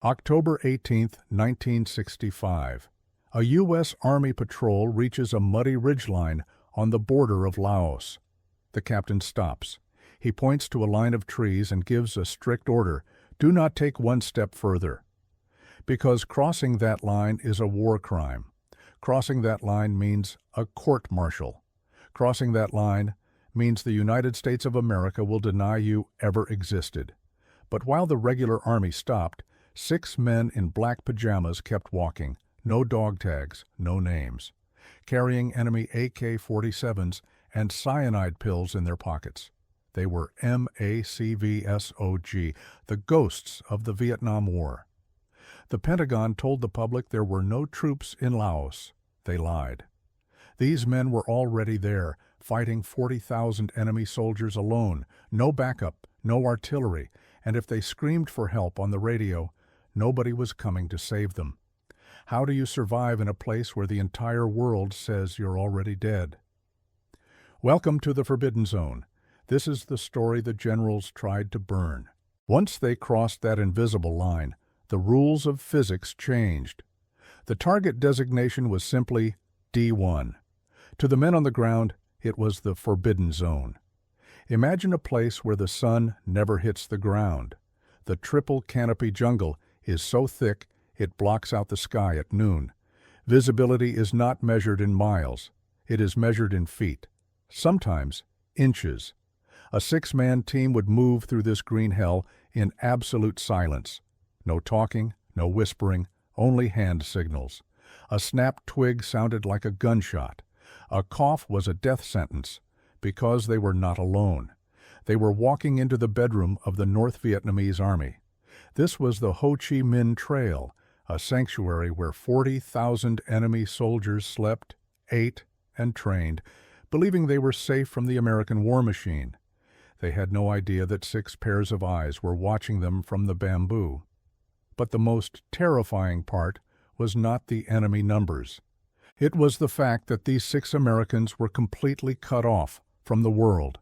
October 18, 1965. A U.S. Army patrol reaches a muddy ridgeline on the border of Laos. The captain stops. He points to a line of trees and gives a strict order: do not take one step further. Because crossing that line is a war crime. Crossing that line means a court-martial. Crossing that line means the United States of America will deny you ever existed. But while the regular army stopped, 6 men in black pajamas kept walking, no dog tags, no names, carrying enemy AK-47s and cyanide pills in their pockets. They were MACV-SOG, the ghosts of the Vietnam War. The Pentagon told the public there were no troops in Laos. They lied. These men were already there, fighting 40,000 enemy soldiers alone, no backup, no artillery, and if they screamed for help on the radio, nobody was coming to save them. How do you survive in a place where the entire world says you're already dead? Welcome to the Forbidden Zone. This is the story the generals tried to burn. Once they crossed that invisible line, the rules of physics changed. The target designation was simply D1. To the men on the ground, it was the Forbidden Zone. Imagine a place where the sun never hits the ground. The triple canopy jungle is so thick it blocks out the sky at noon. Visibility is not measured in miles. It is measured in feet, sometimes inches. A 6-man team would move through this green hell in absolute silence. No talking, no whispering, only hand signals. A snapped twig sounded like a gunshot. A cough was a death sentence, because they were not alone. They were walking into the bedroom of the North Vietnamese Army. This was the Ho Chi Minh Trail, a sanctuary where 40,000 enemy soldiers slept, ate, and trained, believing they were safe from the American war machine. They had no idea that 6 pairs of eyes were watching them from the bamboo. But the most terrifying part was not the enemy numbers. It was the fact that these 6 Americans were completely cut off from the world.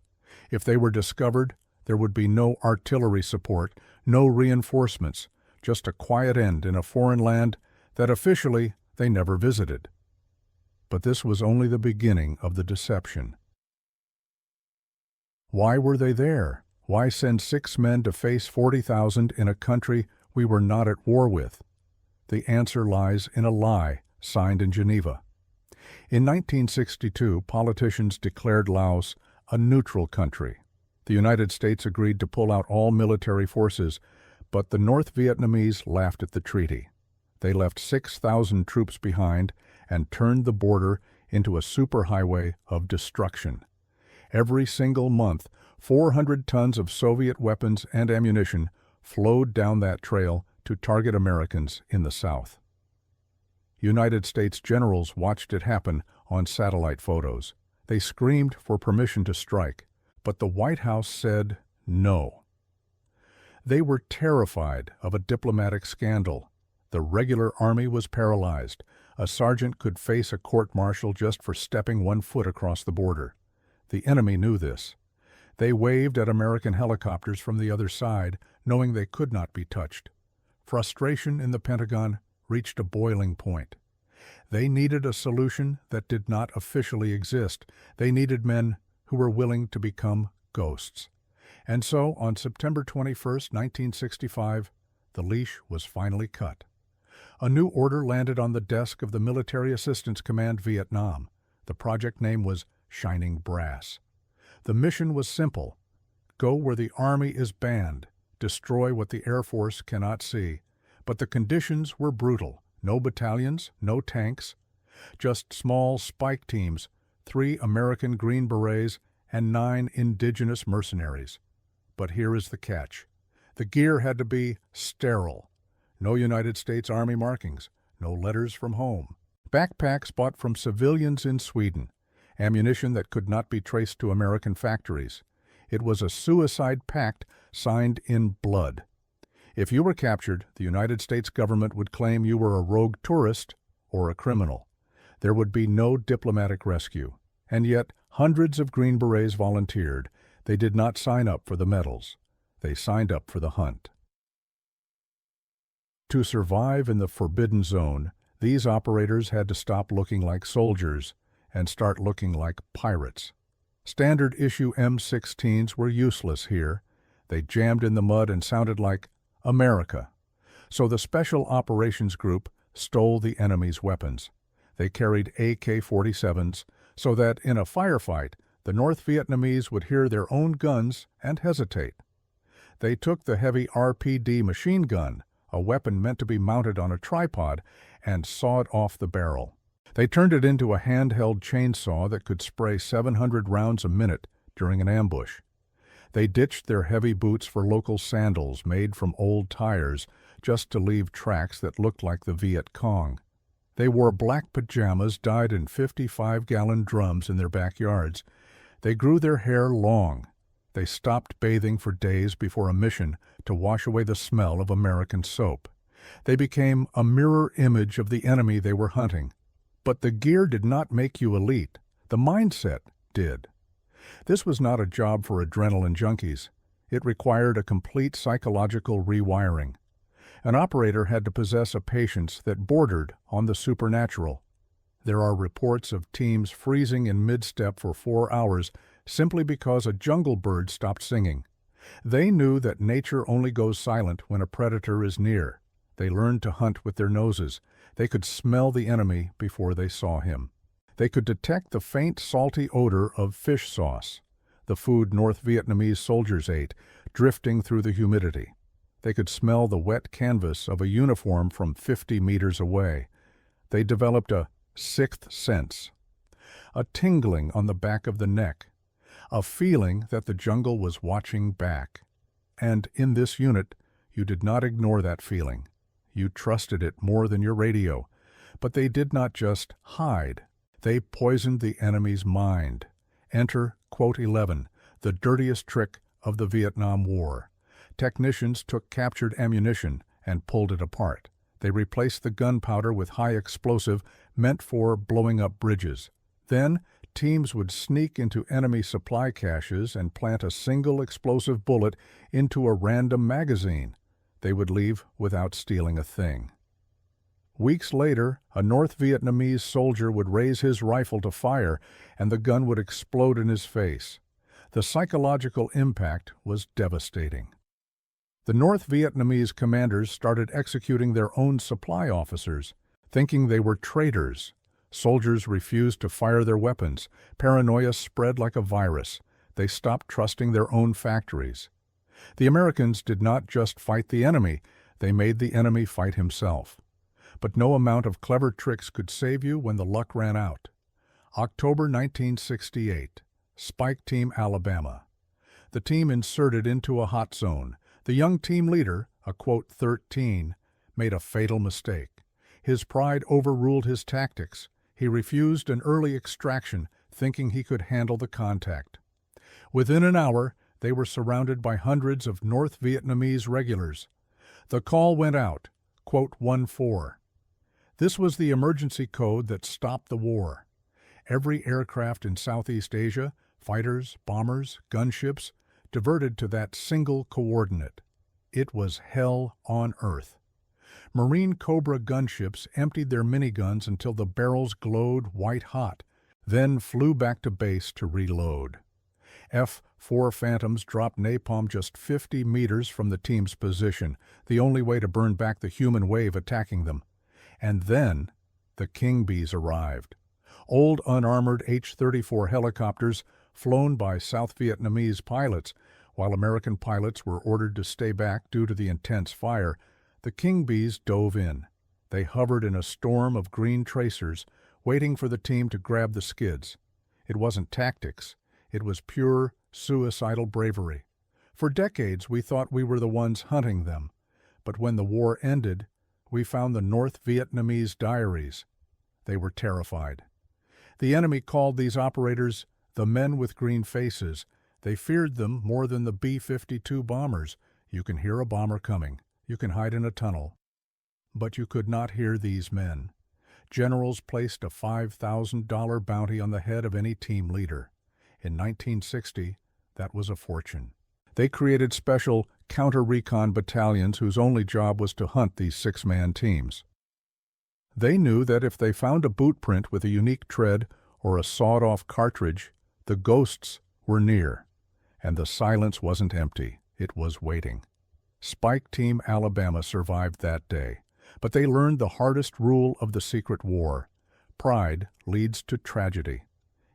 If they were discovered, there would be no artillery support, no reinforcements, just a quiet end in a foreign land that officially they never visited. But this was only the beginning of the deception. Why were they there? Why send 6 men to face 40,000 in a country we were not at war with? The answer lies in a lie signed in Geneva. In 1962, politicians declared Laos a neutral country. The United States agreed to pull out all military forces, but the North Vietnamese laughed at the treaty. They left 6,000 troops behind and turned the border into a superhighway of destruction. Every single month, 400 tons of Soviet weapons and ammunition flowed down that trail to target Americans in the South. United States generals watched it happen on satellite photos. They screamed for permission to strike, but the White House said no. They were terrified of a diplomatic scandal. The regular army was paralyzed. A sergeant could face a court-martial just for stepping 1 foot across the border. The enemy knew this. They waved at American helicopters from the other side, knowing they could not be touched. Frustration in the Pentagon reached a boiling point. They needed a solution that did not officially exist. They needed men who were willing to become ghosts. And so, on September 21, 1965, the leash was finally cut. A new order landed on the desk of the Military Assistance Command Vietnam. The project name was Shining Brass. The mission was simple: go where the Army is banned, destroy what the Air Force cannot see. But the conditions were brutal. No battalions, no tanks, just small spike teams, 3 American Green Berets, and 9 indigenous mercenaries. But here is the catch. The gear had to be sterile. No United States Army markings, no letters from home. Backpacks bought from civilians in Sweden. Ammunition that could not be traced to American factories. It was a suicide pact signed in blood. If you were captured, the United States government would claim you were a rogue tourist or a criminal. There would be no diplomatic rescue. And yet, hundreds of Green Berets volunteered. They did not sign up for the medals. They signed up for the hunt. To survive in the Forbidden Zone, these operators had to stop looking like soldiers and start looking like pirates. Standard issue M16s were useless here. They jammed in the mud and sounded like America. So the Special Operations Group stole the enemy's weapons. They carried AK-47s so that in a firefight, the North Vietnamese would hear their own guns and hesitate. They took the heavy RPD machine gun, a weapon meant to be mounted on a tripod, and sawed off the barrel. They turned it into a handheld chainsaw that could spray 700 rounds a minute during an ambush. They ditched their heavy boots for local sandals made from old tires just to leave tracks that looked like the Viet Cong. They wore black pajamas dyed in 55-gallon drums in their backyards. They grew their hair long. They stopped bathing for days before a mission to wash away the smell of American soap. They became a mirror image of the enemy they were hunting. But the gear did not make you elite. The mindset did. This was not a job for adrenaline junkies. It required a complete psychological rewiring. An operator had to possess a patience that bordered on the supernatural. There are reports of teams freezing in mid-step for 4 hours simply because a jungle bird stopped singing. They knew that nature only goes silent when a predator is near. They learned to hunt with their noses. They could smell the enemy before they saw him. They could detect the faint, salty odor of fish sauce, the food North Vietnamese soldiers ate, drifting through the humidity. They could smell the wet canvas of a uniform from 50 meters away. They developed a sixth sense, a tingling on the back of the neck, a feeling that the jungle was watching back. And in this unit, you did not ignore that feeling. You trusted it more than your radio. But they did not just hide. They poisoned the enemy's mind. Enter quote 11, the dirtiest trick of the Vietnam War. Technicians took captured ammunition and pulled it apart. They replaced the gunpowder with high explosive meant for blowing up bridges. Then, teams would sneak into enemy supply caches and plant a single explosive bullet into a random magazine. They would leave without stealing a thing. Weeks later, a North Vietnamese soldier would raise his rifle to fire, and the gun would explode in his face. The psychological impact was devastating. The North Vietnamese commanders started executing their own supply officers, thinking they were traitors. Soldiers refused to fire their weapons. Paranoia spread like a virus. They stopped trusting their own factories. The Americans did not just fight the enemy, they made the enemy fight himself. But no amount of clever tricks could save you when the luck ran out. October 1968, Spike Team Alabama. The team inserted into a hot zone. The young team leader, a quote 13, made a fatal mistake. His pride overruled his tactics. He refused an early extraction, thinking he could handle the contact. Within an hour, they were surrounded by hundreds of North Vietnamese regulars. The call went out, quote 14. This was the emergency code that stopped the war. Every aircraft in Southeast Asia, fighters, bombers, gunships, diverted to that single coordinate. It was hell on earth. Marine Cobra gunships emptied their miniguns until the barrels glowed white-hot, then flew back to base to reload. F-4 Phantoms dropped napalm just 50 meters from the team's position, the only way to burn back the human wave attacking them. And then, the King Bees arrived. Old unarmored H-34 helicopters flown by South Vietnamese pilots, while American pilots were ordered to stay back due to the intense fire. The King Bees dove in. They hovered in a storm of green tracers, waiting for the team to grab the skids. It wasn't tactics. It was pure, suicidal bravery. For decades, we thought we were the ones hunting them. But when the war ended, we found the North Vietnamese diaries. They were terrified. The enemy called these operators the men with green faces. They feared them more than the B-52 bombers. You can hear a bomber coming. You can hide in a tunnel. But you could not hear these men. Generals placed a $5,000 bounty on the head of any team leader. In 1960, that was a fortune. They created special counter-recon battalions whose only job was to hunt these six-man teams. They knew that if they found a boot print with a unique tread or a sawed-off cartridge, the ghosts were near. And the silence wasn't empty, it was waiting. Spike Team Alabama survived that day, but they learned the hardest rule of the secret war. Pride leads to tragedy.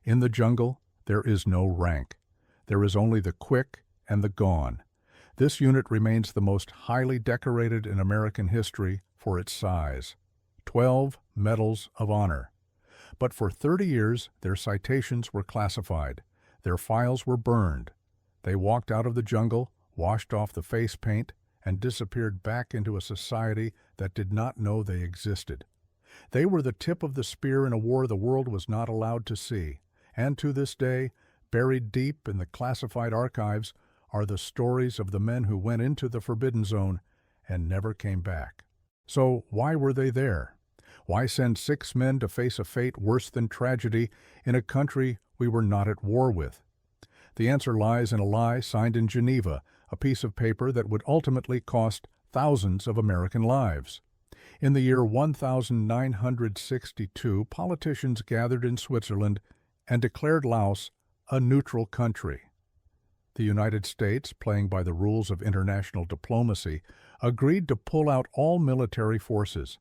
In the jungle, there is no rank. There is only the quick and the gone. This unit remains the most highly decorated in American history for its size. 12 Medals of Honor. But for 30 years, their citations were classified. Their files were burned. They walked out of the jungle, washed off the face paint, and disappeared back into a society that did not know they existed. They were the tip of the spear in a war the world was not allowed to see. And to this day, buried deep in the classified archives, are the stories of the men who went into the Forbidden Zone and never came back. So why were they there? Why send 6 men to face a fate worse than tragedy in a country we were not at war with? The answer lies in a lie signed in Geneva, a piece of paper that would ultimately cost thousands of American lives. In the year 1962, politicians gathered in Switzerland and declared Laos a neutral country. The United States, playing by the rules of international diplomacy, agreed to pull out all military forces.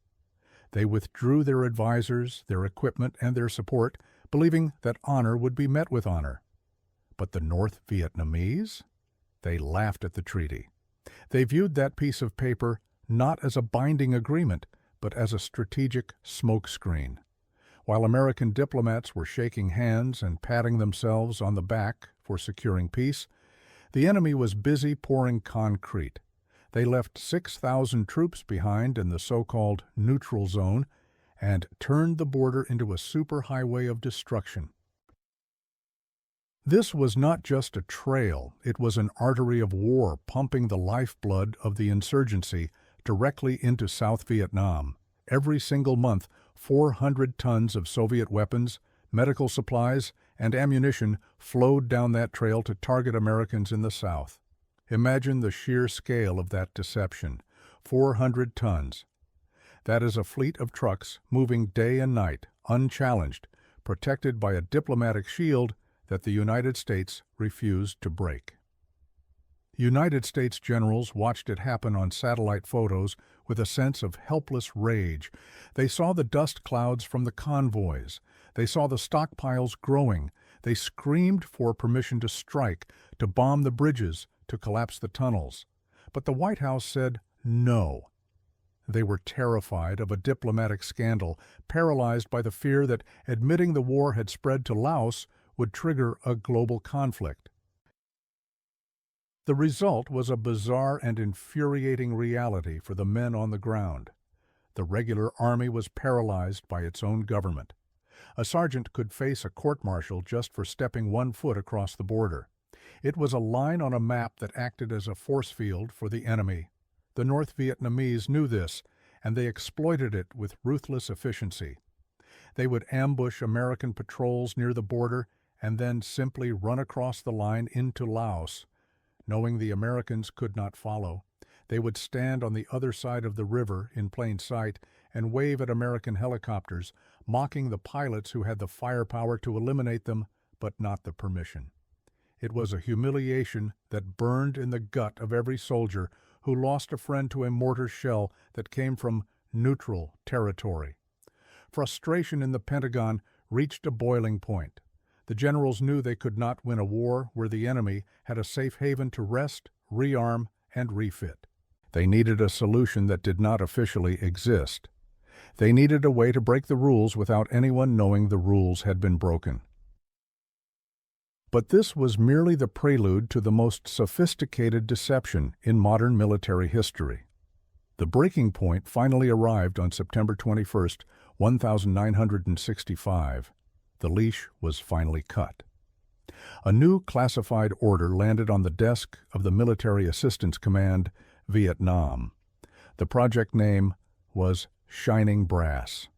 They withdrew their advisors, their equipment, and their support, believing that honor would be met with honor. But the North Vietnamese? They laughed at the treaty. They viewed that piece of paper not as a binding agreement, but as a strategic smokescreen. While American diplomats were shaking hands and patting themselves on the back for securing peace, the enemy was busy pouring concrete. They left 6,000 troops behind in the so-called neutral zone and turned the border into a superhighway of destruction. This was not just a trail, it was an artery of war pumping the lifeblood of the insurgency directly into South Vietnam. Every single month, 400 tons of Soviet weapons, medical supplies, and ammunition flowed down that trail to target Americans in the South. Imagine the sheer scale of that deception. 400 tons. That is a fleet of trucks moving day and night, unchallenged, protected by a diplomatic shield that the United States refused to break. United States generals watched it happen on satellite photos with a sense of helpless rage. They saw the dust clouds from the convoys. They saw the stockpiles growing. They screamed for permission to strike, to bomb the bridges, to collapse the tunnels. But the White House said no. They were terrified of a diplomatic scandal, paralyzed by the fear that admitting the war had spread to Laos would trigger a global conflict. The result was a bizarre and infuriating reality for the men on the ground. The regular army was paralyzed by its own government. A sergeant could face a court-martial just for stepping 1 foot across the border. It was a line on a map that acted as a force field for the enemy. The North Vietnamese knew this, and they exploited it with ruthless efficiency. They would ambush American patrols near the border and then simply run across the line into Laos. Knowing the Americans could not follow, they would stand on the other side of the river in plain sight and wave at American helicopters, mocking the pilots who had the firepower to eliminate them, but not the permission. It was a humiliation that burned in the gut of every soldier who lost a friend to a mortar shell that came from neutral territory. Frustration in the Pentagon reached a boiling point. The generals knew they could not win a war where the enemy had a safe haven to rest, rearm, and refit. They needed a solution that did not officially exist. They needed a way to break the rules without anyone knowing the rules had been broken. But this was merely the prelude to the most sophisticated deception in modern military history. The breaking point finally arrived on September 21, 1965. The leash was finally cut. A new classified order landed on the desk of the Military Assistance Command, Vietnam. The project name was Shining Brass.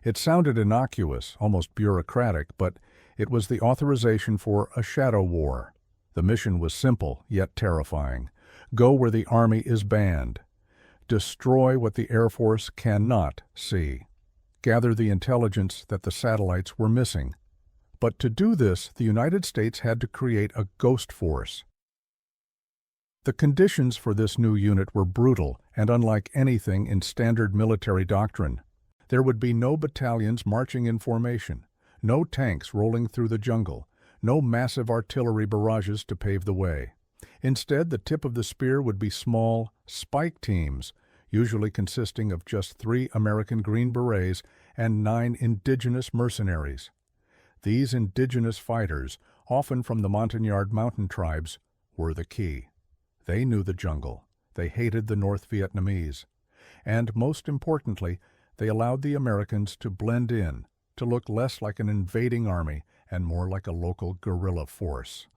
It sounded innocuous, almost bureaucratic, but it was the authorization for a shadow war, The mission was simple, yet terrifying. Go where the Army is banned. Destroy what the Air Force cannot see. Gather the intelligence that the satellites were missing. But to do this, the United States had to create a ghost force. The conditions for this new unit were brutal and unlike anything in standard military doctrine. There would be no battalions marching in formation, no tanks rolling through the jungle, no massive artillery barrages to pave the way. Instead, the tip of the spear would be small, spike teams, usually consisting of just 3 American Green Berets and 9 indigenous mercenaries. These indigenous fighters, often from the Montagnard mountain tribes, were the key. They knew the jungle. They hated the North Vietnamese. And most importantly, they allowed the Americans to blend in, to look less like an invading army and more like a local guerrilla force.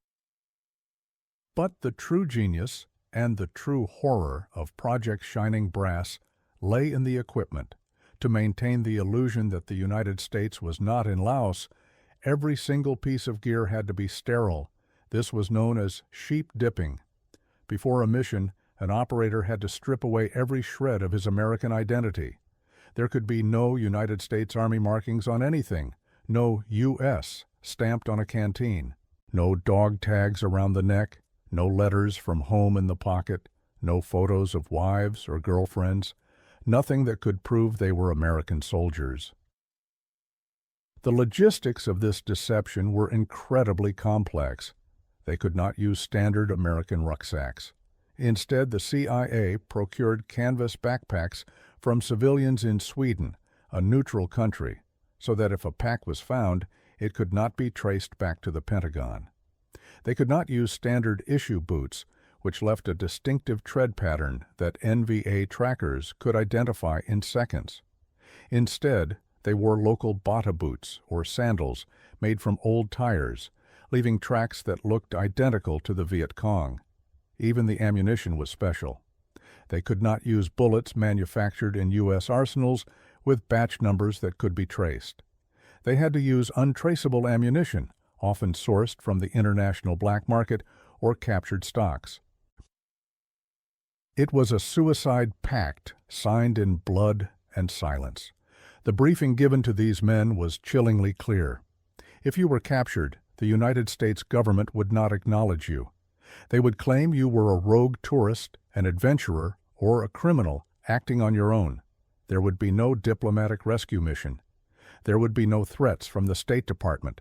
But the true genius and the true horror of Project Shining Brass lay in the equipment. To maintain the illusion that the United States was not in Laos, every single piece of gear had to be sterile. This was known as sheep dipping. Before a mission, an operator had to strip away every shred of his American identity. There could be no United States Army markings on anything, no U.S. stamped on a canteen, no dog tags around the neck, no letters from home in the pocket, no photos of wives or girlfriends, nothing that could prove they were American soldiers. The logistics of this deception were incredibly complex. They could not use standard American rucksacks. Instead, the CIA procured canvas backpacks from civilians in Sweden, a neutral country, so that if a pack was found, it could not be traced back to the Pentagon. They could not use standard issue boots, which left a distinctive tread pattern that NVA trackers could identify in seconds. Instead, they wore local bata boots or sandals made from old tires, leaving tracks that looked identical to the Viet Cong. Even the ammunition was special. They could not use bullets manufactured in U.S. arsenals with batch numbers that could be traced. They had to use untraceable ammunition, often sourced from the international black market or captured stocks. It was a suicide pact signed in blood and silence. The briefing given to these men was chillingly clear. If you were captured, the United States government would not acknowledge you. They would claim you were a rogue tourist, an adventurer, or a criminal acting on your own. There would be no diplomatic rescue mission. There would be no threats from the State Department.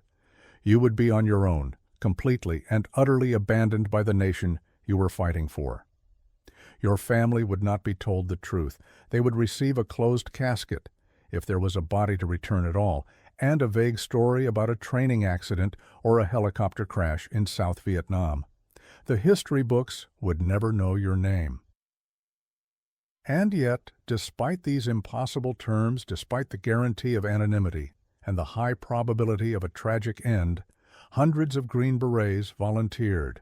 You would be on your own, completely and utterly abandoned by the nation you were fighting for. Your family would not be told the truth. They would receive a closed casket, if there was a body to return at all, and a vague story about a training accident or a helicopter crash in South Vietnam. The history books would never know your name. And yet, despite these impossible terms, despite the guarantee of anonymity and the high probability of a tragic end, hundreds of Green Berets volunteered.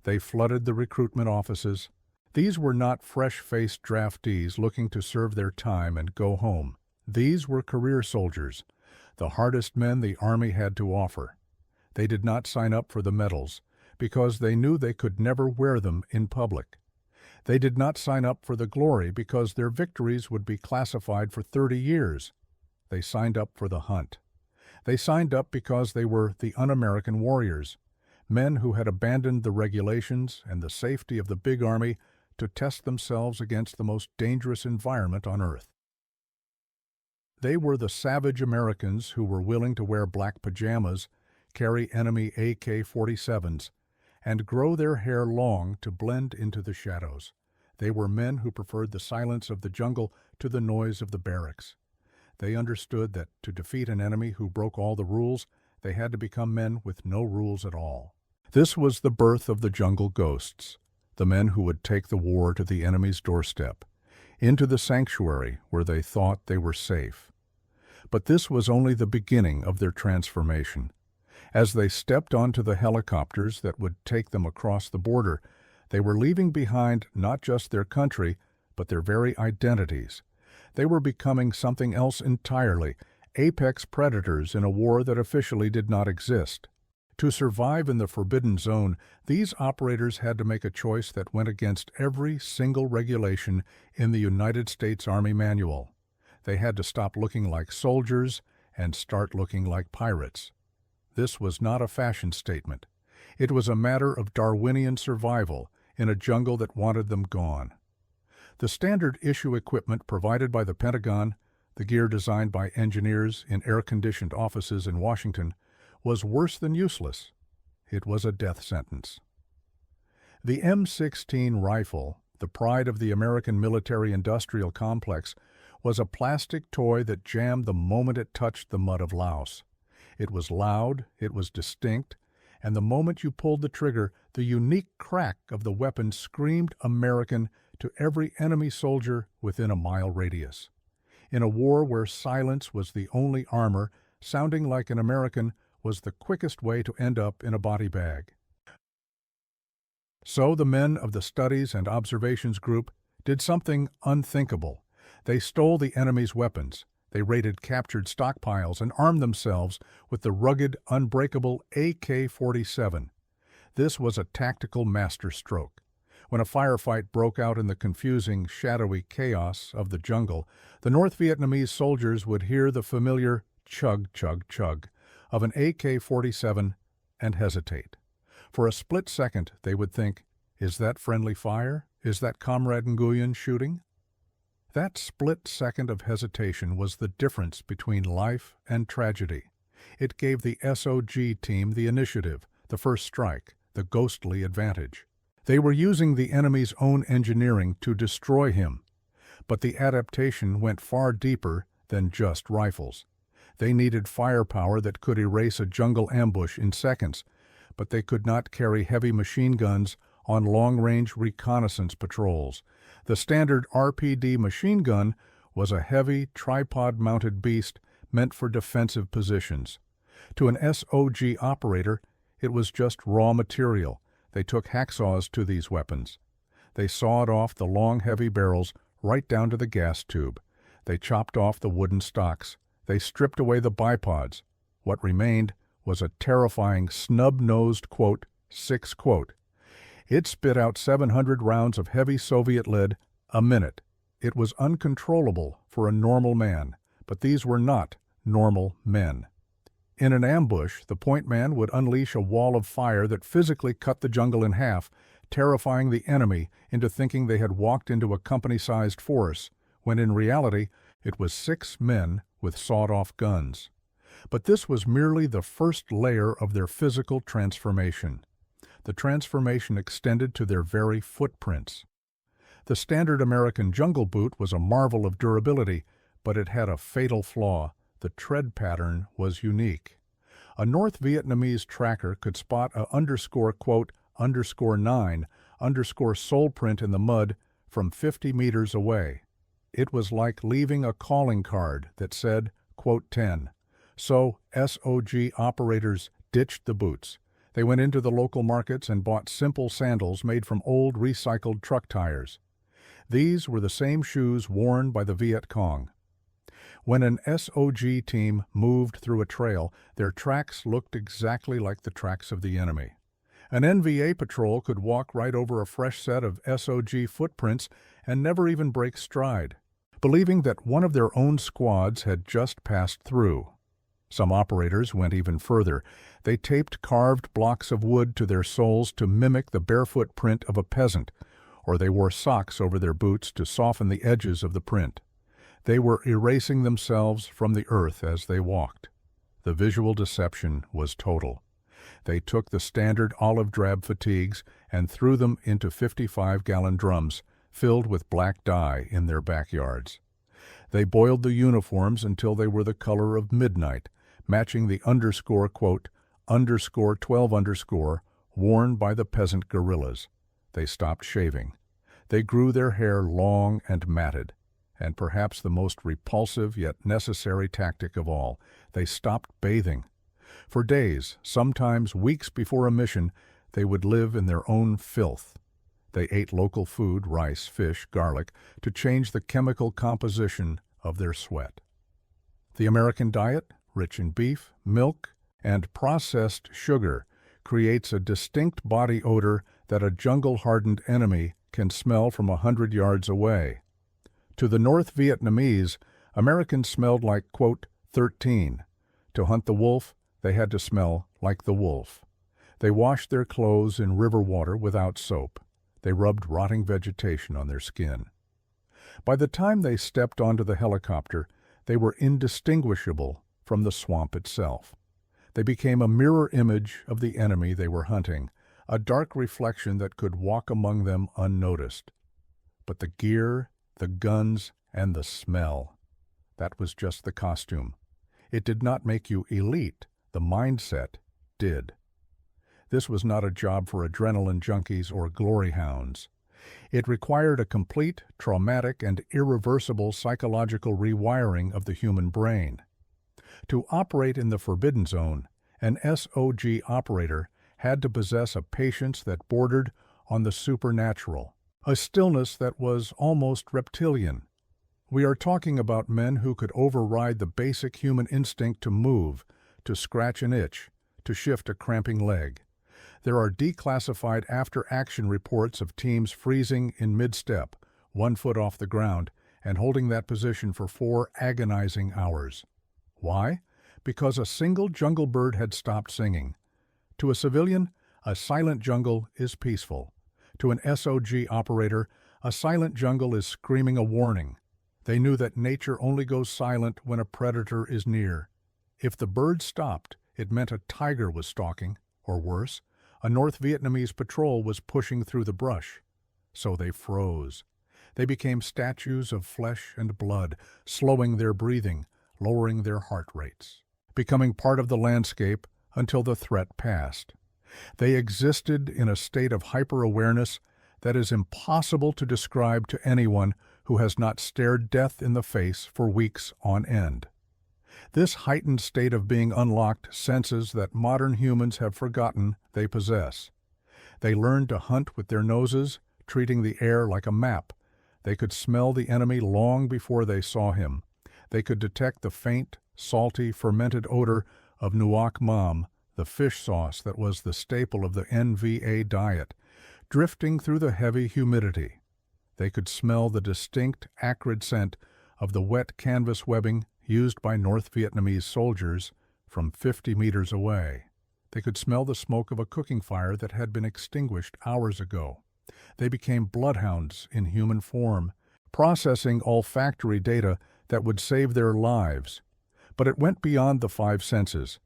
They flooded the recruitment offices. These were not fresh-faced draftees looking to serve their time and go home. These were career soldiers, the hardest men the Army had to offer. They did not sign up for the medals because they knew they could never wear them in public. They did not sign up for the glory because their victories would be classified for 30 years. They signed up for the hunt. They signed up because they were the un-American warriors, men who had abandoned the regulations and the safety of the big army to test themselves against the most dangerous environment on earth. They were the savage Americans who were willing to wear black pajamas, carry enemy AK-47s, and grow their hair long to blend into the shadows. They were men who preferred the silence of the jungle to the noise of the barracks. They understood that to defeat an enemy who broke all the rules, they had to become men with no rules at all. This was the birth of the jungle ghosts, the men who would take the war to the enemy's doorstep, into the sanctuary where they thought they were safe. But this was only the beginning of their transformation. As they stepped onto the helicopters that would take them across the border, they were leaving behind not just their country, but their very identities. They were becoming something else entirely, apex predators in a war that officially did not exist. To survive in the Forbidden Zone, these operators had to make a choice that went against every single regulation in the United States Army Manual. They had to stop looking like soldiers and start looking like pirates. This was not a fashion statement. It was a matter of Darwinian survival in a jungle that wanted them gone. The standard issue equipment provided by the Pentagon, the gear designed by engineers in air-conditioned offices in Washington, was worse than useless. It was a death sentence. The M16 rifle, the pride of the American military-industrial complex, was a plastic toy that jammed the moment it touched the mud of Laos. It was loud, it was distinct, and the moment you pulled the trigger, the unique crack of the weapon screamed American to every enemy soldier within a mile radius. In a war where silence was the only armor, sounding like an American was the quickest way to end up in a body bag. So the men of the Studies and Observations Group did something unthinkable. They stole the enemy's weapons. They raided captured stockpiles and armed themselves with the rugged, unbreakable AK-47. This was a tactical masterstroke. When a firefight broke out in the confusing, shadowy chaos of the jungle, the North Vietnamese soldiers would hear the familiar chug, chug, chug of an AK-47 and hesitate. For a split second, they would think, is that friendly fire? Is that Comrade Nguyen shooting? That split second of hesitation was the difference between life and tragedy. It gave the SOG team the initiative, the first strike, the ghostly advantage. They were using the enemy's own engineering to destroy him. But the adaptation went far deeper than just rifles. They needed firepower that could erase a jungle ambush in seconds, but they could not carry heavy machine guns on long-range reconnaissance patrols. The standard RPD machine gun was a heavy, tripod-mounted beast meant for defensive positions. To an SOG operator, it was just raw material. They took hacksaws to these weapons. They sawed off the long, heavy barrels right down to the gas tube. They chopped off the wooden stocks. They stripped away the bipods. What remained was a terrifying, snub-nosed, .6. It spit out 700 rounds of heavy Soviet lead a minute. It was uncontrollable for a normal man, but these were not normal men. In an ambush, the point man would unleash a wall of fire that physically cut the jungle in half, terrifying the enemy into thinking they had walked into a company-sized force, when in reality it was 6 men with sawed-off guns. But this was merely the first layer of their physical transformation. The transformation extended to their very footprints. The standard American jungle boot was a marvel of durability, but it had a fatal flaw. The tread pattern was unique. A North Vietnamese tracker could spot a _9_ sole print in the mud from 50 meters away. It was like leaving a calling card that said, _10. So SOG operators ditched the boots. They went into the local markets and bought simple sandals made from old recycled truck tires. These were the same shoes worn by the Viet Cong. When an SOG team moved through a trail, their tracks looked exactly like the tracks of the enemy. An NVA patrol could walk right over a fresh set of SOG footprints and never even break stride, believing that one of their own squads had just passed through. Some operators went even further. They taped carved blocks of wood to their soles to mimic the barefoot print of a peasant, or they wore socks over their boots to soften the edges of the print. They were erasing themselves from the earth as they walked. The visual deception was total. They took the standard olive drab fatigues and threw them into 55-gallon drums filled with black dye in their backyards. They boiled the uniforms until they were the color of midnight, matching the _12_ worn by the peasant guerrillas. They stopped shaving. They grew their hair long and matted. And perhaps the most repulsive yet necessary tactic of all, they stopped bathing. For days, sometimes weeks before a mission, they would live in their own filth. They ate local food, rice, fish, garlic, to change the chemical composition of their sweat. The American diet, rich in beef, milk, and processed sugar creates a distinct body odor that a jungle-hardened enemy can smell from 100 yards away. To the North Vietnamese, Americans smelled like, quote, 13. To hunt the wolf, they had to smell like the wolf. They washed their clothes in river water without soap. They rubbed rotting vegetation on their skin. By the time they stepped onto the helicopter, they were indistinguishable from the swamp itself. They became a mirror image of the enemy they were hunting, a dark reflection that could walk among them unnoticed. But the gear, the guns, and the smell, that was just the costume. It did not make you elite, the mindset did. This was not a job for adrenaline junkies or glory hounds. It required a complete, traumatic, and irreversible psychological rewiring of the human brain. To operate in the Forbidden Zone, an SOG operator had to possess a patience that bordered on the supernatural, a stillness that was almost reptilian. We are talking about men who could override the basic human instinct to move, to scratch an itch, to shift a cramping leg. There are declassified after-action reports of teams freezing in mid-step, 1 foot off the ground, and holding that position for 4 agonizing hours. Why? Because a single jungle bird had stopped singing. To a civilian, a silent jungle is peaceful. To an SOG operator, a silent jungle is screaming a warning. They knew that nature only goes silent when a predator is near. If the bird stopped, it meant a tiger was stalking, or worse, a North Vietnamese patrol was pushing through the brush. So they froze. They became statues of flesh and blood, slowing their breathing, lowering their heart rates, becoming part of the landscape until the threat passed. They existed in a state of hyper-awareness that is impossible to describe to anyone who has not stared death in the face for weeks on end. This heightened state of being unlocked senses that modern humans have forgotten they possess. They learned to hunt with their noses, treating the air like a map. They could smell the enemy long before they saw him. They could detect the faint, salty, fermented odor of nuoc mam, the fish sauce that was the staple of the NVA diet, drifting through the heavy humidity. They could smell the distinct, acrid scent of the wet canvas webbing used by North Vietnamese soldiers from 50 meters away. They could smell the smoke of a cooking fire that had been extinguished hours ago. They became bloodhounds in human form, processing olfactory data that would save their lives. But it went beyond the 5 senses.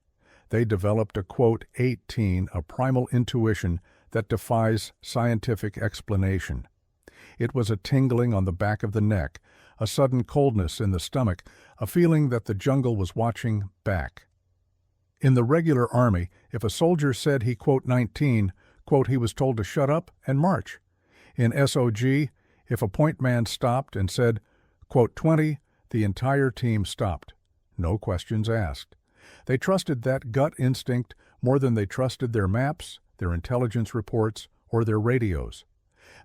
They developed a, quote, 18, a primal intuition that defies scientific explanation. It was a tingling on the back of the neck, a sudden coldness in the stomach, a feeling that the jungle was watching back. In the regular army, if a soldier said he, quote, 19, quote, he was told to shut up and march. In SOG, if a point man stopped and said, quote, 20, the entire team stopped. No questions asked. They trusted that gut instinct more than they trusted their maps, their intelligence reports, or their radios.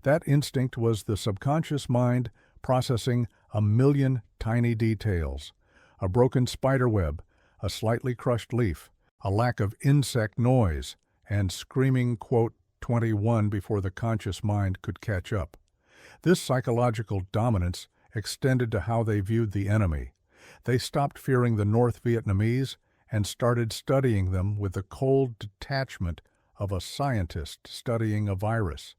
That instinct was the subconscious mind processing a million tiny details. A broken spider web, a slightly crushed leaf, a lack of insect noise, and screaming, quote, 21 before the conscious mind could catch up. This psychological dominance extended to how they viewed the enemy. They stopped fearing the North Vietnamese and started studying them with the cold detachment of a scientist studying a virus.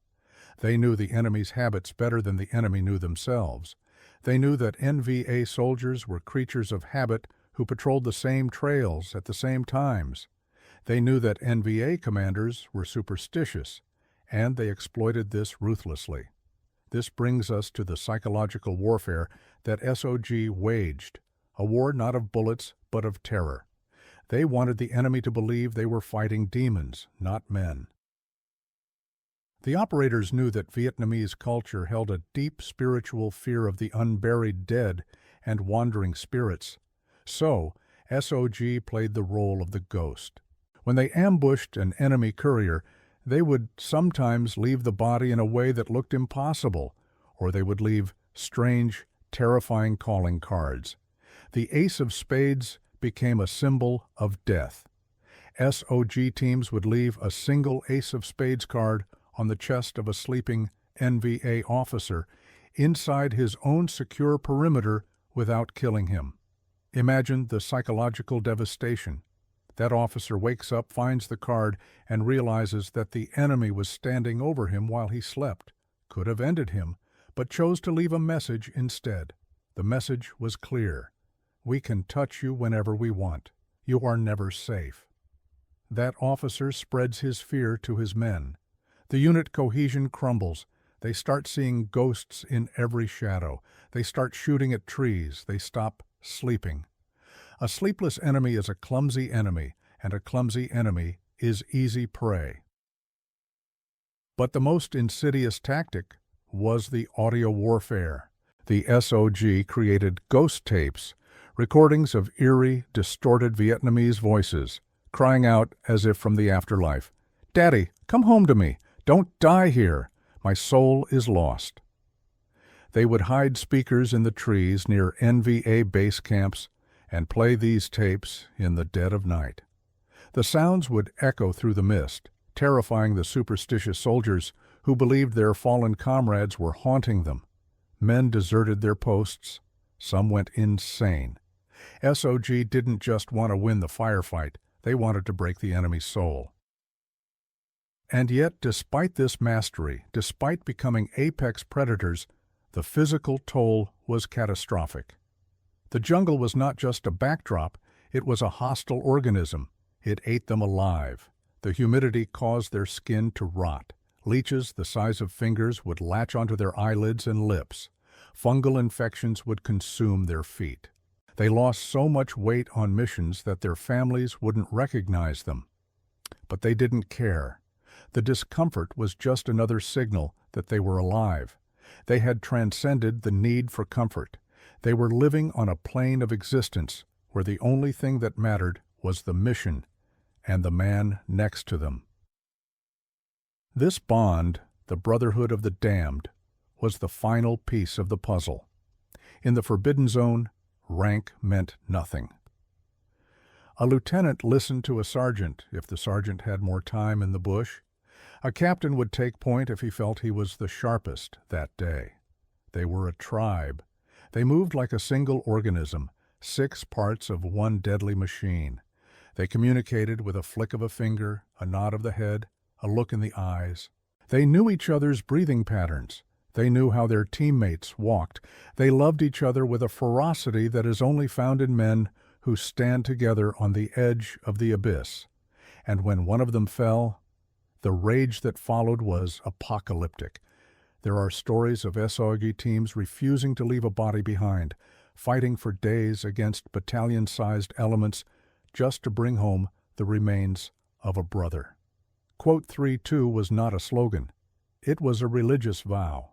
They knew the enemy's habits better than the enemy knew themselves. They knew that NVA soldiers were creatures of habit who patrolled the same trails at the same times. They knew that NVA commanders were superstitious, and they exploited this ruthlessly. This brings us to the psychological warfare that SOG waged, a war not of bullets but of terror. They wanted the enemy to believe they were fighting demons, not men. The operators knew that Vietnamese culture held a deep spiritual fear of the unburied dead and wandering spirits. So, SOG played the role of the ghost. When they ambushed an enemy courier, they would sometimes leave the body in a way that looked impossible, or they would leave strange, terrifying calling cards. The ace of spades became a symbol of death. SOG teams would leave a single ace of spades card on the chest of a sleeping NVA officer inside his own secure perimeter without killing him. Imagine the psychological devastation. That officer wakes up, finds the card, and realizes that the enemy was standing over him while he slept. Could have ended him, but chose to leave a message instead. The message was clear. We can touch you whenever we want. You are never safe. That officer spreads his fear to his men. The unit cohesion crumbles. They start seeing ghosts in every shadow. They start shooting at trees. They stop sleeping. A sleepless enemy is a clumsy enemy, and a clumsy enemy is easy prey. But the most insidious tactic was the audio warfare. The SOG created ghost tapes, recordings of eerie, distorted Vietnamese voices, crying out as if from the afterlife, "Daddy, come home to me. Don't die here. My soul is lost." They would hide speakers in the trees near NVA base camps and play these tapes in the dead of night. The sounds would echo through the mist, terrifying the superstitious soldiers who believed their fallen comrades were haunting them. Men deserted their posts. Some went insane. SOG didn't just want to win the firefight, they wanted to break the enemy's soul. And yet, despite this mastery, despite becoming apex predators, the physical toll was catastrophic. The jungle was not just a backdrop, it was a hostile organism. It ate them alive. The humidity caused their skin to rot. Leeches the size of fingers would latch onto their eyelids and lips. Fungal infections would consume their feet. They lost so much weight on missions that their families wouldn't recognize them. But they didn't care. The discomfort was just another signal that they were alive. They had transcended the need for comfort. They were living on a plane of existence where the only thing that mattered was the mission and the man next to them. This bond, the brotherhood of the damned, was the final piece of the puzzle. In the Forbidden Zone, rank meant nothing. A lieutenant listened to a sergeant if the sergeant had more time in the bush. A captain would take point if he felt he was the sharpest that day. They were a tribe. They moved like a single organism, 6 parts of one deadly machine. They communicated with a flick of a finger, a nod of the head, a look in the eyes. They knew each other's breathing patterns. They knew how their teammates walked. They loved each other with a ferocity that is only found in men who stand together on the edge of the abyss. And when one of them fell, the rage that followed was apocalyptic. There are stories of SOG teams refusing to leave a body behind, fighting for days against battalion-sized elements just to bring home the remains of a brother. Quote 3-2 was not a slogan. It was a religious vow.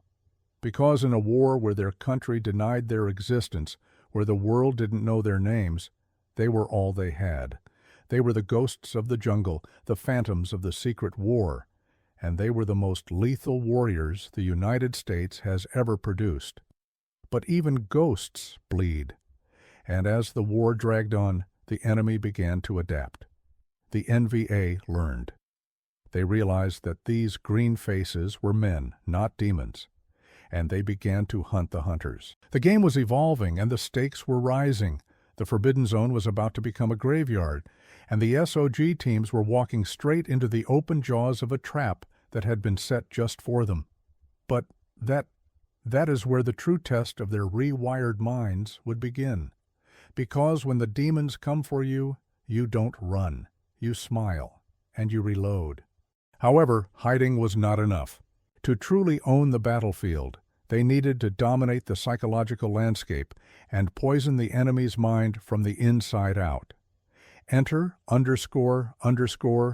Because in a war where their country denied their existence, where the world didn't know their names, they were all they had. They were the ghosts of the jungle, the phantoms of the secret war, and they were the most lethal warriors the United States has ever produced. But even ghosts bleed, and as the war dragged on, the enemy began to adapt. The NVA learned. They realized that these green faces were men, not demons, and they began to hunt the hunters. The game was evolving, and the stakes were rising. The Forbidden Zone was about to become a graveyard, and the SOG teams were walking straight into the open jaws of a trap that had been set just for them. But that is where the true test of their rewired minds would begin. Because when the demons come for you, you don't run, you smile, and you reload. However, hiding was not enough. To truly own the battlefield, they needed to dominate the psychological landscape and poison the enemy's mind from the inside out. Enter quote _0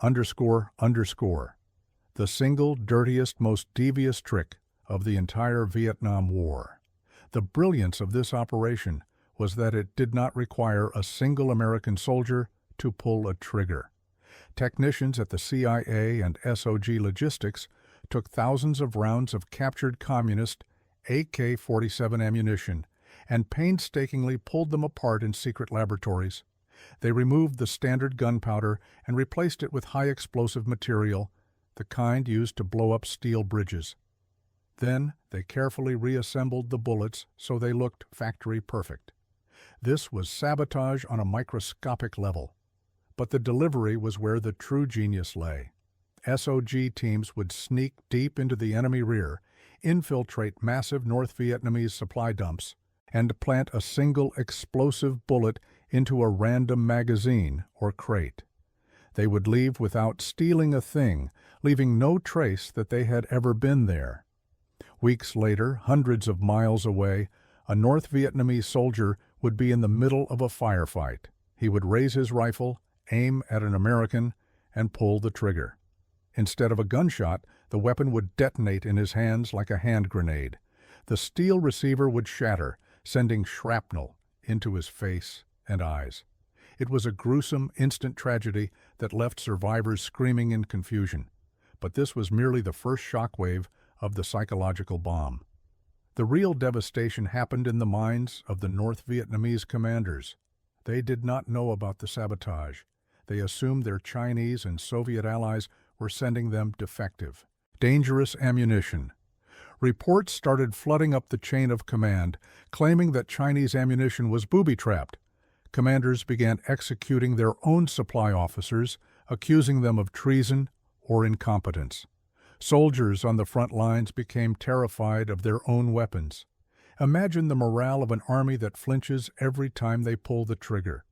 __, the single dirtiest, most devious trick of the entire Vietnam War. The brilliance of this operation was that it did not require a single American soldier to pull a trigger. Technicians at the CIA and SOG Logistics took thousands of rounds of captured communist AK-47 ammunition and painstakingly pulled them apart in secret laboratories. They removed the standard gunpowder and replaced it with high explosive material, the kind used to blow up steel bridges. Then they carefully reassembled the bullets so they looked factory perfect. This was sabotage on a microscopic level. But the delivery was where the true genius lay. SOG teams would sneak deep into the enemy rear, infiltrate massive North Vietnamese supply dumps, and plant a single explosive bullet into a random magazine or crate. They would leave without stealing a thing, leaving no trace that they had ever been there. Weeks later, hundreds of miles away, a North Vietnamese soldier would be in the middle of a firefight. He would raise his rifle, aim at an American, and pull the trigger. Instead of a gunshot, the weapon would detonate in his hands like a hand grenade. The steel receiver would shatter, sending shrapnel into his face and eyes. It was a gruesome, instant tragedy that left survivors screaming in confusion. But this was merely the first shockwave of the psychological bomb. The real devastation happened in the minds of the North Vietnamese commanders. They did not know about the sabotage. They assumed their Chinese and Soviet allies were sending them defective, dangerous ammunition. Reports started flooding up the chain of command, claiming that Chinese ammunition was booby-trapped. Commanders began executing their own supply officers, accusing them of treason or incompetence. Soldiers on the front lines became terrified of their own weapons. Imagine the morale of an army that flinches every time they pull the trigger.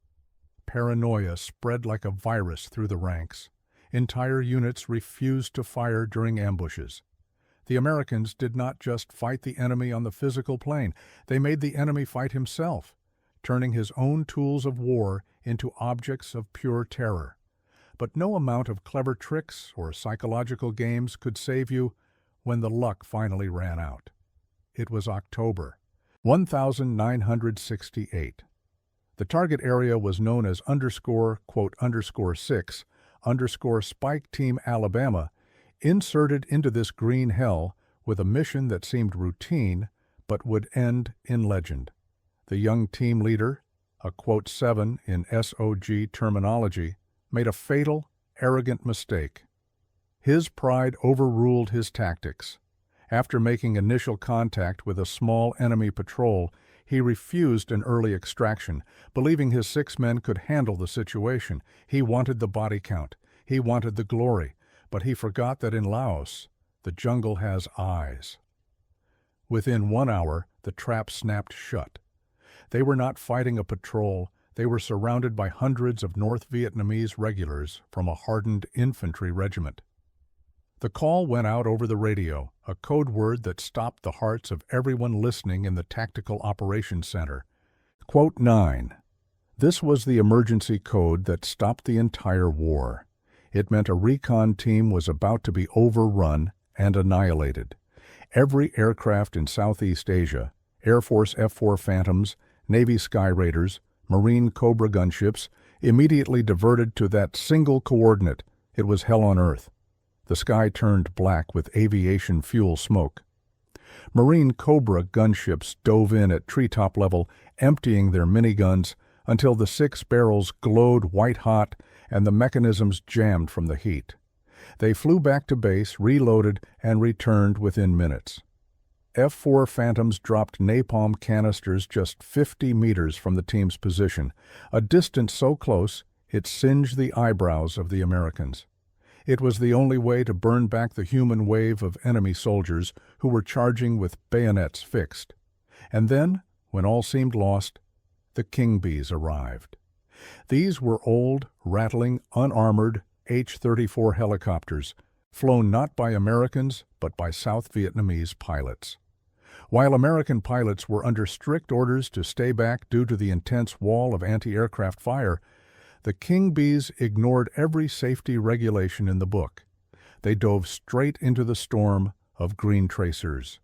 Paranoia spread like a virus through the ranks. Entire units refused to fire during ambushes. The Americans did not just fight the enemy on the physical plane, they made the enemy fight himself, turning his own tools of war into objects of pure terror. But no amount of clever tricks or psychological games could save you when the luck finally ran out. It was October 1968. The target area was known as _6_Spike Team Alabama, inserted into this green hell with a mission that seemed routine but would end in legend. The young team leader, a _7 in SOG terminology, made a fatal, arrogant mistake. His pride overruled his tactics. After making initial contact with a small enemy patrol, he refused an early extraction, believing his 6 men could handle the situation. He wanted the body count. He wanted the glory. But he forgot that in Laos, the jungle has eyes. Within 1 hour, the trap snapped shut. They were not fighting a patrol. They were surrounded by hundreds of North Vietnamese regulars from a hardened infantry regiment. The call went out over the radio, a code word that stopped the hearts of everyone listening in the Tactical Operations Center. Quote 9. This was the emergency code that stopped the entire war. It meant a recon team was about to be overrun and annihilated. Every aircraft in Southeast Asia, Air Force F-4 Phantoms, Navy Sky Raiders, Marine Cobra gunships, immediately diverted to that single coordinate. It was hell on earth. The sky turned black with aviation fuel smoke. Marine Cobra gunships dove in at treetop level, emptying their miniguns until the 6 barrels glowed white-hot and the mechanisms jammed from the heat. They flew back to base, reloaded, and returned within minutes. F-4 Phantoms dropped napalm canisters just 50 meters from the team's position, a distance so close it singed the eyebrows of the Americans. It was the only way to burn back the human wave of enemy soldiers who were charging with bayonets fixed. And then, when all seemed lost, the King Bees arrived. These were old, rattling, unarmored H-34 helicopters, flown not by Americans but by South Vietnamese pilots. While American pilots were under strict orders to stay back due to the intense wall of anti-aircraft fire, the King Bees ignored every safety regulation in the book. They dove straight into the storm of green tracers.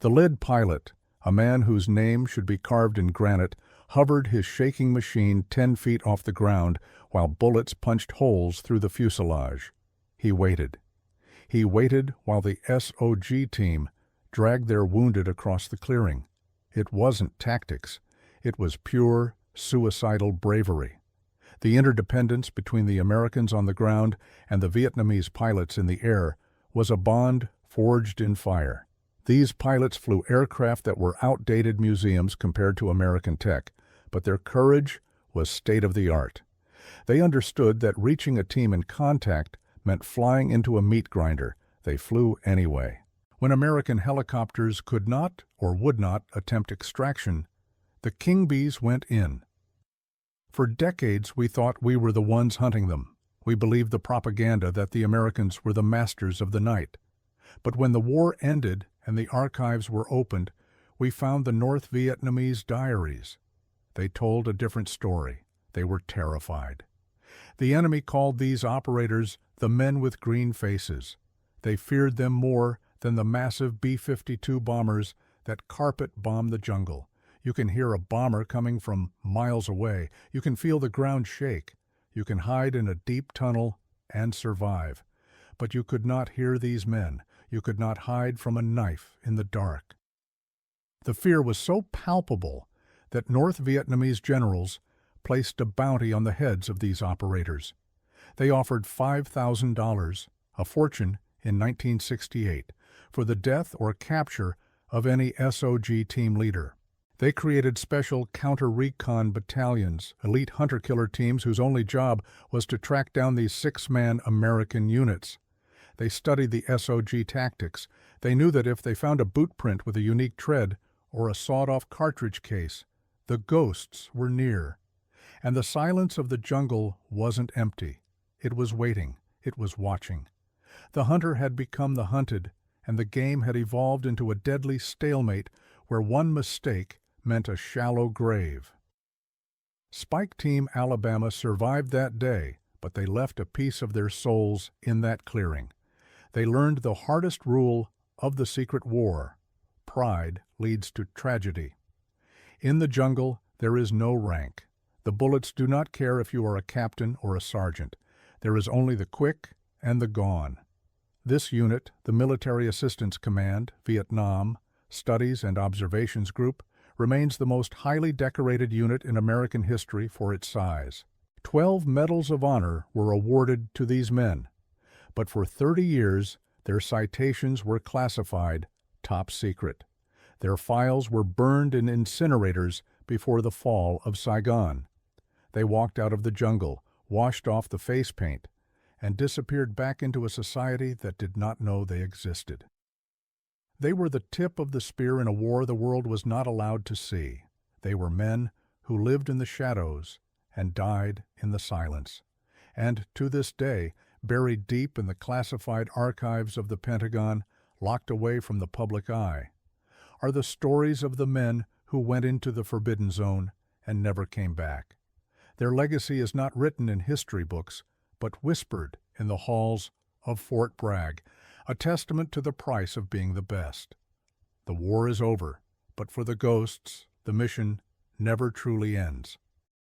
The lead pilot, a man whose name should be carved in granite, hovered his shaking machine 10 feet off the ground while bullets punched holes through the fuselage. He waited. He waited while the SOG team dragged their wounded across the clearing. It wasn't tactics. It was pure, suicidal bravery. The interdependence between the Americans on the ground and the Vietnamese pilots in the air was a bond forged in fire. These pilots flew aircraft that were outdated museums compared to American tech, but their courage was state-of-the-art. They understood that reaching a team in contact meant flying into a meat grinder. They flew anyway. When American helicopters could not or would not attempt extraction, the King Bees went in. For decades, we thought we were the ones hunting them. We believed the propaganda that the Americans were the masters of the night. But when the war ended and the archives were opened, we found the North Vietnamese diaries. They told a different story. They were terrified. The enemy called these operators the men with green faces. They feared them more than the massive B-52 bombers that carpet-bombed the jungle. You can hear a bomber coming from miles away. You can feel the ground shake. You can hide in a deep tunnel and survive. But you could not hear these men. You could not hide from a knife in the dark. The fear was so palpable that North Vietnamese generals placed a bounty on the heads of these operators. They offered $5,000, a fortune in 1968, for the death or capture of any SOG team leader. They created special counter-recon battalions, elite hunter-killer teams whose only job was to track down these six-man American units. They studied the SOG tactics. They knew that if they found a boot print with a unique tread or a sawed-off cartridge case, the ghosts were near. And the silence of the jungle wasn't empty. It was waiting. It was watching. The hunter had become the hunted, and the game had evolved into a deadly stalemate where one mistake meant a shallow grave. Spike Team Alabama survived that day, but they left a piece of their souls in that clearing. They learned the hardest rule of the secret war: pride leads to tragedy. In the jungle, there is no rank. The bullets do not care if you are a captain or a sergeant. There is only the quick and the gone. This unit, the Military Assistance Command, Vietnam, Studies and Observations Group, remains the most highly decorated unit in American history for its size. 12 Medals of Honor were awarded to these men, but for 30 years their citations were classified top secret. Their files were burned in incinerators before the fall of Saigon. They walked out of the jungle, washed off the face paint, and disappeared back into a society that did not know they existed. They were the tip of the spear in a war the world was not allowed to see. They were men who lived in the shadows and died in the silence. And to this day, buried deep in the classified archives of the Pentagon, locked away from the public eye, are the stories of the men who went into the Forbidden Zone and never came back. Their legacy is not written in history books, but whispered in the halls of Fort Bragg, a testament to the price of being the best. The war is over, but for the ghosts, the mission never truly ends.